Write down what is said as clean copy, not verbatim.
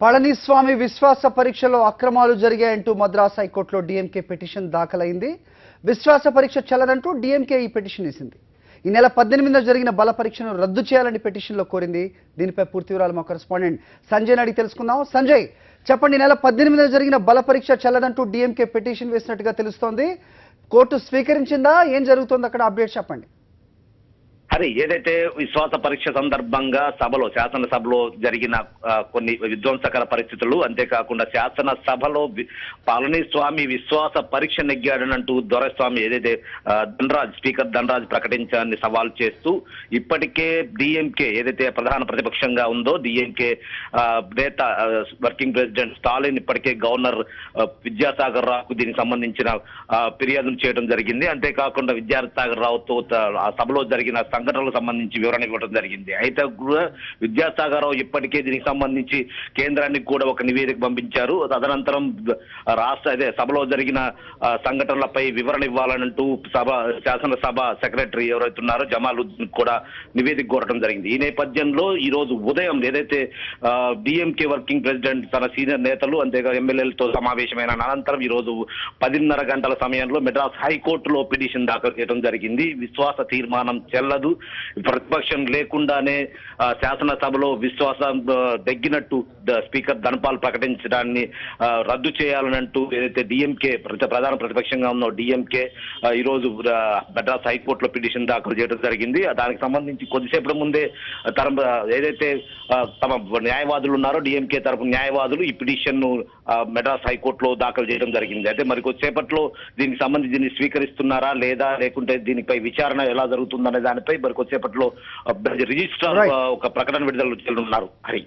పళనిస్వామి విశ్వాస పరీక్షలో అక్రమాలు జరిగాయంటూ మద్రాస్ హైకోర్టులో డీఎంకే పిటిషన్ దాఖలైంది. విశ్వాస పరీక్ష చెల్లదంటూ డీఎంకే ఈ పిటిషన్ వేసింది. ఈ నెల 18న జరిగిన బల పరీక్షను రద్దు చేయాలని పిటిషన్లో కోరింది. దీనిపై పూర్తి వివరాలు మా కరెస్పాండెంట్ సంజయ్ అడిగి తెలుసుకుందాం. సంజయ్, చెప్పండి, నెల 18న జరిగిన బల పరీక్ష చెల్లదంటూ డీఎంకే పిటిషన్ వేసినట్టుగా తెలుస్తోంది. కోర్టు స్వీకరించిందా? ఏం జరుగుతోంది అక్కడ? అప్డేట్ చెప్పండి. అరే, ఏదైతే విశ్వాస పరీక్ష సందర్భంగా శాసనసభలో జరిగిన కొన్ని విధ్వంసకర పరిస్థితులు, అంతేకాకుండా శాసనసభలో పళనిస్వామి విశ్వాస పరీక్ష నెగ్గాడనంటూ దొరస్వామి ఏదైతే స్పీకర్ ధనరాజ్ ప్రకటించాలని సవాల్ చేస్తూ ఇప్పటికే డిఎంకే ఏదైతే ప్రధాన ప్రతిపక్షంగా ఉందో డిఎంకే నేత వర్కింగ్ ప్రెసిడెంట్ స్టాలిన్ ఇప్పటికే గవర్నర్ విద్యాసాగర్ రావుకు దీనికి సంబంధించిన ఫిర్యాదులు చేయడం జరిగింది. అంతేకాకుండా విద్యాసాగర్ రావుతో ఆ సభలో జరిగిన సంఘటనలకు సంబంధించి వివరణ ఇవ్వడం జరిగింది. అయితే విద్యాసాగర్ రావు ఇప్పటికే దీనికి సంబంధించి కేంద్రానికి కూడా ఒక నివేదిక పంపించారు. తదనంతరం సభలో జరిగిన సంఘటనలపై వివరణ ఇవ్వాలంటూ శాసనసభ సెక్రటరీ ఎవరైతే ఉన్నారో జమాలుద్దీన్ కూడా నివేదిక కోరడం జరిగింది. ఈ నేపథ్యంలో ఈ రోజు ఉదయం ఏదైతే డిఎంకే వర్కింగ్ ప్రెసిడెంట్ తన సీనియర్ నేతలు అంతేగా ఎమ్మెల్యేలతో సమావేశమైన అనంతరం ఈ రోజు 10:30 గంటల సమయంలో మెడ్రాస్ హైకోర్టులో పిటిషన్ దాఖలు చేయడం జరిగింది. విశ్వాస తీర్మానం చెల్లదు, ప్రతిపక్షం లేకుండానే శాసనసభలో విశ్వాసం దగ్గినట్టు స్పీకర్ ధనపాల్ ప్రకటించడాన్ని రద్దు చేయాలనంటూ ఏదైతే డిఎంకే ప్రధాన ప్రతిపక్షంగా ఉన్న డిఎంకే ఈరోజు మెడ్రాస్ హైకోర్టులో పిటిషన్ దాఖలు చేయడం జరిగింది. దానికి సంబంధించి కొద్దిసేపటి ముందే ఏదైతే తమ న్యాయవాదులు ఉన్నారో డిఎంకే తరపు న్యాయవాదులు ఈ పిటిషన్ ను మెడ్రాస్ హైకోర్టులో దాఖలు చేయడం జరిగింది. అయితే మరి కొద్దిసేపట్లో దీనికి సంబంధించి దీన్ని స్వీకరిస్తున్నారా లేదా, లేకుంటే దీనిపై విచారణ ఎలా జరుగుతుందనే దానిపై మరి కొద్దిసేపట్లో రిజిస్ట్రార్ ఒక ప్రకటన విడుదల చేయనున్నారు. హరి.